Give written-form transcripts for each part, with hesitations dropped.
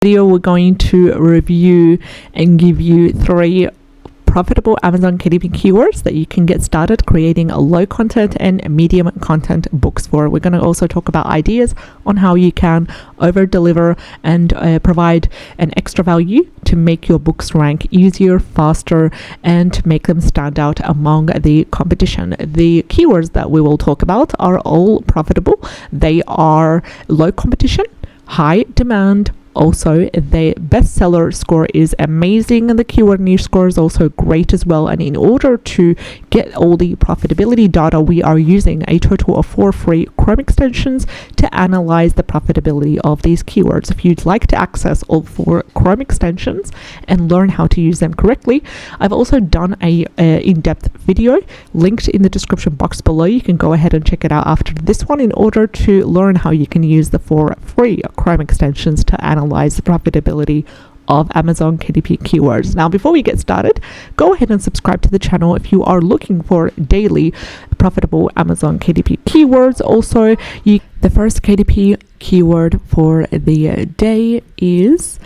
Video we're going to review and give you 3 profitable Amazon KDP keywords that you can get started creating low content and medium content books for. We're going to also talk about ideas on how you can over deliver and provide an extra value to make your books rank easier, faster, and to make them stand out among the competition. The keywords that we will talk about are all profitable. They are low competition, high demand. Also, the bestseller score is amazing and the keyword niche score is also great as well. And in order to get all the profitability data, we are using a total of 4 free Chrome extensions to analyze the profitability of these keywords. If you'd like to access all 4 Chrome extensions and learn how to use them correctly, I've also done a in-depth video linked in the description box below. You can go ahead and check it out after this one in order to learn how you can use the 4 free Chrome extensions to analyze the profitability of Amazon KDP keywords. Now, before we get started, go ahead and subscribe to the channel if you are looking for daily profitable Amazon KDP keywords. Also, the first KDP keyword for the day is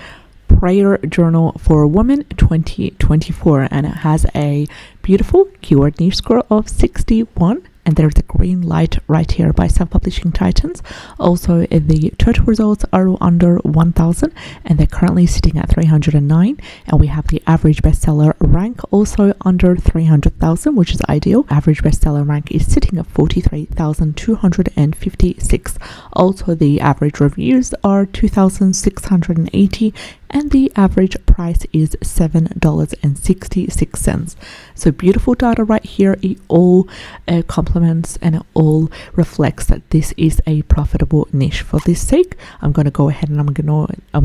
Prayer Journal for Women 2024, and it has a beautiful keyword niche score of 61. And there's a green light right here by Self-Publishing Titans. Also, the total results are under 1,000 and they're currently sitting at 309. And we have the average bestseller rank also under 300,000, which is ideal. Average bestseller rank is sitting at 43,256. Also, the average reviews are 2,680. And the average price is $7.66. So beautiful data right here. It all complements and it all reflects that this is a profitable niche. For this sake, I'm going to go ahead and I'm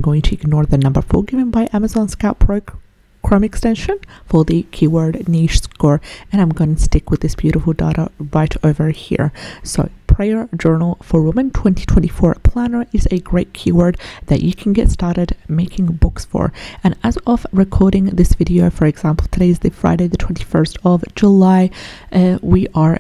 going to ignore the number 4 given by Amazon Scout Pro Chrome extension for the keyword niche score, and I'm going to stick with this beautiful data right over here. So Prayer Journal for Women 2024 planner is a great keyword that you can get started making books for. And as of recording this video, for example, today is the Friday the 21st of July. We are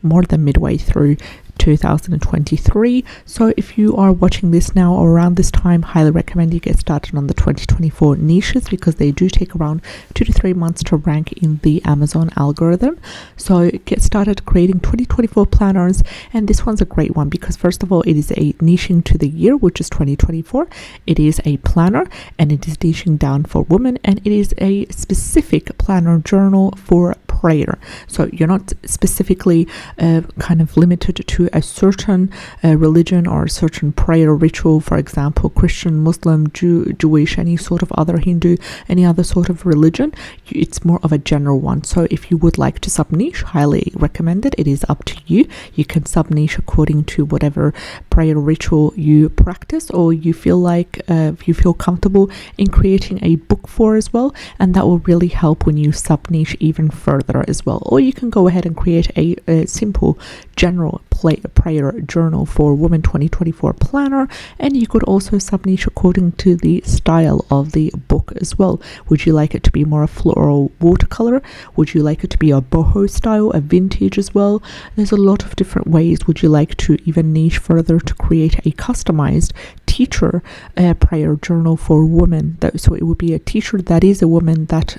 more than midway through 2023. So if you are watching this now or around this time, highly recommend you get started on the 2024 niches because they do take around 2 to 3 months to rank in the Amazon algorithm. So get started creating 2024 planners, and this one's a great one because first of all, it is a niching to the year, which is 2024. It is a planner and it is niching down for women, and it is a specific planner journal for prayer. So you're not specifically kind of limited to a certain religion or a certain prayer ritual, for example, Christian, Muslim, Jewish, any sort of other Hindu, any other sort of religion. It's more of a general one. So if you would like to sub-niche, highly recommend it. It is up to you. You can sub-niche according to whatever prayer ritual you practice or you feel like you feel comfortable in creating a book for as well, and that will really help when you sub-niche even further as well. Or you can go ahead and create a simple general prayer journal for Women 2024 planner, and you could also sub-niche according to the style of the book as well. Would you like it to be more a floral watercolor? Would you like it to be a boho style, a vintage as well? There's a lot of different ways. Would you like to even niche further to create a customized teacher prayer journal for women? So it would be a teacher that is a woman that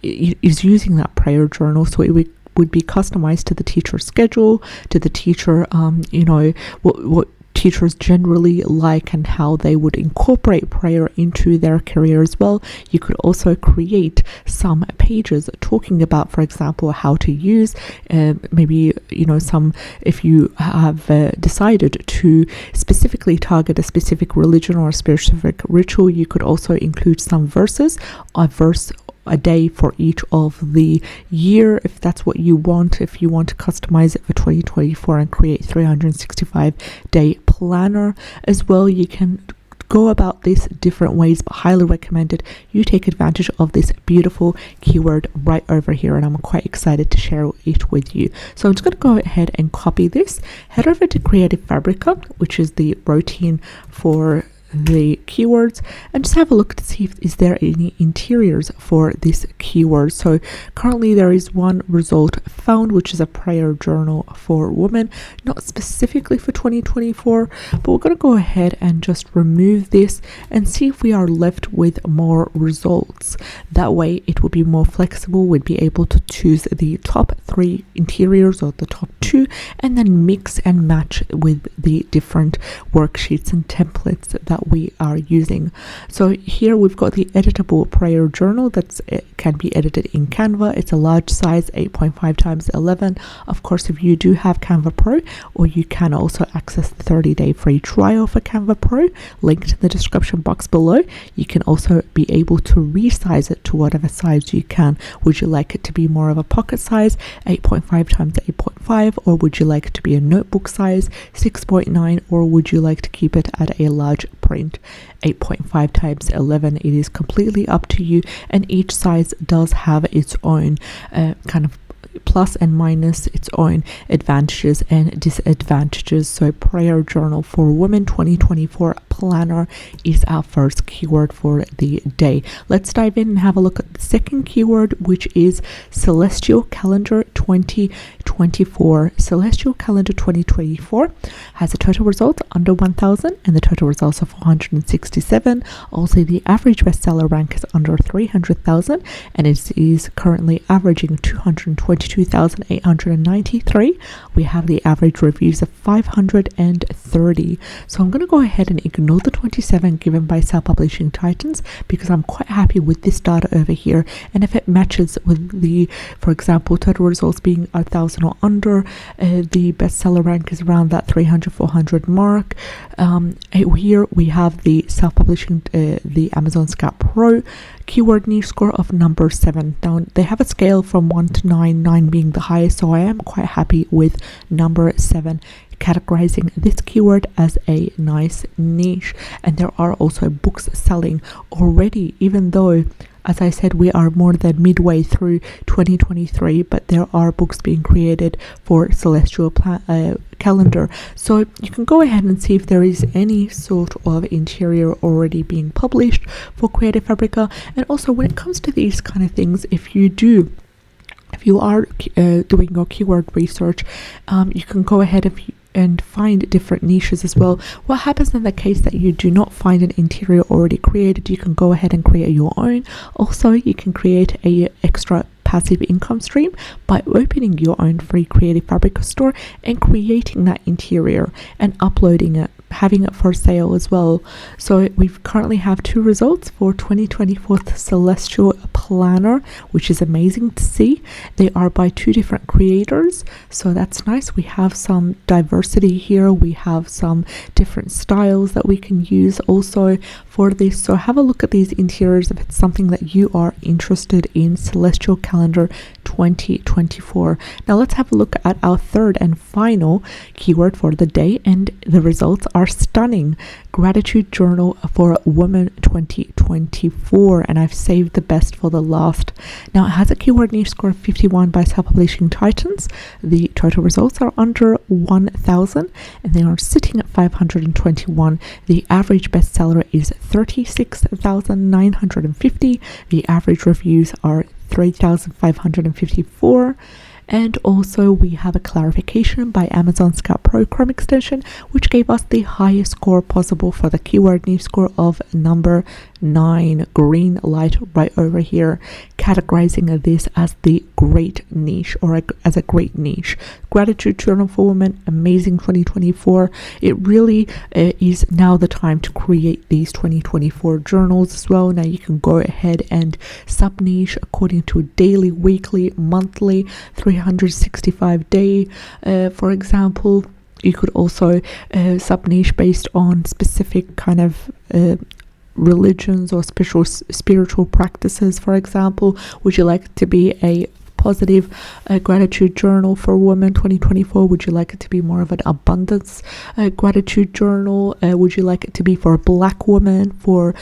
is using that prayer journal, so it would be customized to the teacher's schedule, to the teacher, what teachers generally like and how they would incorporate prayer into their career as well. You could also create some pages talking about, for example, how to use maybe, if you have decided to specifically target a specific religion or a specific ritual, you could also include some verses, a verse a day for each of the year if that's what you want. If you want to customize it for 2024 and create 365-day planner as well, you can go about this different ways, but highly recommended you take advantage of this beautiful keyword right over here, and I'm quite excited to share it with you. So I'm just going to go ahead and copy this, head over to Creative Fabrica, which is the routine for the keywords and just have a look to see if is there any interiors for this keyword. So currently there is one result found, which is a prayer journal for women, not specifically for 2024, but we're going to go ahead and just remove this and see if we are left with more results. That way it will be more flexible. We'd be able to choose the top 3 interiors or the top 2 and then mix and match with the different worksheets and templates that we are using. So here we've got the editable prayer journal that can be edited in Canva. It's a large size, 8.5 times 11. Of course, if you do have Canva Pro, or you can also access the 30-day free trial for Canva Pro, linked in the description box below. You can also be able to resize it to whatever size you can. Would you like it to be more of a pocket size, 8.5 times 8.5, or would you like it to be a notebook size, 6.9, or would you like to keep it at a large print, 8.5 times 11? It is completely up to you, and each size does have its own kind of plus and minus, its own advantages and disadvantages. So prayer journal for women 2024 planner is our first keyword for the day. Let's dive in and have a look at the second keyword, which is celestial calendar 2024. Celestial calendar 2024 has a total result under 1,000 and the total results of 467. Also, the average bestseller rank is under 300,000 and it is currently averaging 222,893. We have the average reviews of 530. So I'm going to go ahead and ignore the 27 given by Self-Publishing Titans because I'm quite happy with this data over here. And if it matches with the, for example, total results being 1,000 or under, the bestseller rank is around that 300-400 mark. Here we have the Self-Publishing, the Amazon Scout Pro keyword niche score of number 7. Now they have a scale from 1 to 9, 9 being the highest, so I am quite happy with number 7, categorizing this keyword as a nice niche. And there are also books selling already, even though, as I said, we are more than midway through 2023, but there are books being created for Celestial Calendar. So you can go ahead and see if there is any sort of interior already being published for Creative Fabrica. And also when it comes to these kind of things, if you are doing your keyword research, you can go ahead and find different niches as well. What happens in the case that you do not find an interior already created, you can go ahead and create your own. Also, you can create a extra passive income stream by opening your own free Creative Fabrica store and creating that interior and uploading it, having it for sale as well. So we currently have 2 results for 2024 Celestial Planner, which is amazing to see. They are by 2 different creators, so that's nice. We have some diversity here. We have some different styles that we can use also for this. So have a look at these interiors if it's something that you are interested in. Celestial Calendar 2024. Now let's have a look at our third and final keyword for the day, and the results are stunning. Gratitude Journal for Women 2024, and I've saved the best for the last. Now it has a keyword niche score of 51 by Self-Publishing Titans. The total results are under 1,000 and they are sitting at 521. The average bestseller is 36,950. The average reviews are 3,554. And also we have a clarification by Amazon Scout Pro Chrome extension, which gave us the highest score possible for the keyword niche score of number 9, green light right over here, categorizing this as the great niche, or as a great niche. Gratitude Journal for Women, amazing 2024. It really is now the time to create these 2024 journals as well. Now you can go ahead and sub niche according to daily, weekly, monthly, 365 day, for example. You could also sub niche based on specific kind of religions or spiritual practices. For example, would you like to be a positive gratitude journal for women 2024? Would you like it to be more of an abundance gratitude journal? Would you like it to be for Black women, for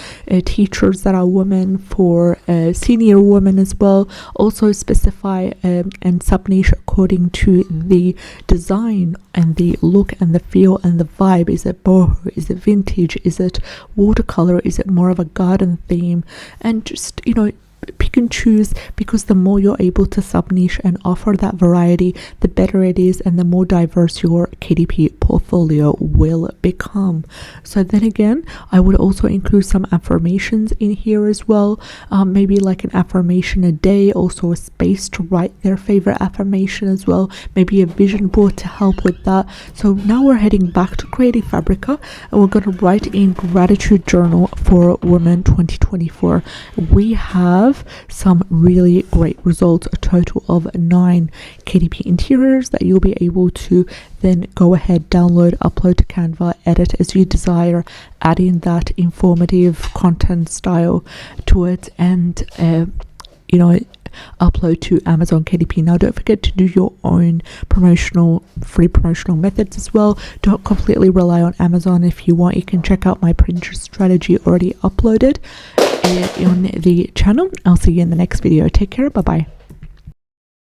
teachers that are women, for senior women as well? Also specify and sub-niche according to the design and the look and the feel and the vibe. Is it boho? Is it vintage? Is it watercolor? Is it more of a garden theme? And just, pick and choose, because the more you're able to sub-niche and offer that variety, the better it is, and the more diverse your KDP portfolio will become. So then again, I would also include some affirmations in here as well, maybe like an affirmation a day, also a space to write their favorite affirmation as well, maybe a vision board to help with that. So now we're heading back to Creative Fabrica, and we're going to write in gratitude journal for women 2024. We have some really great results, a total of 9 KDP interiors that you'll be able to then go ahead, download, upload to Canva, edit as you desire, add in that informative content style to it, and upload to Amazon KDP. Now don't forget to do your own free promotional methods as well. Don't completely rely on Amazon. If you want, you can check out my Pinterest strategy already uploaded on the channel. I'll see you in the next video. Take care. Bye bye.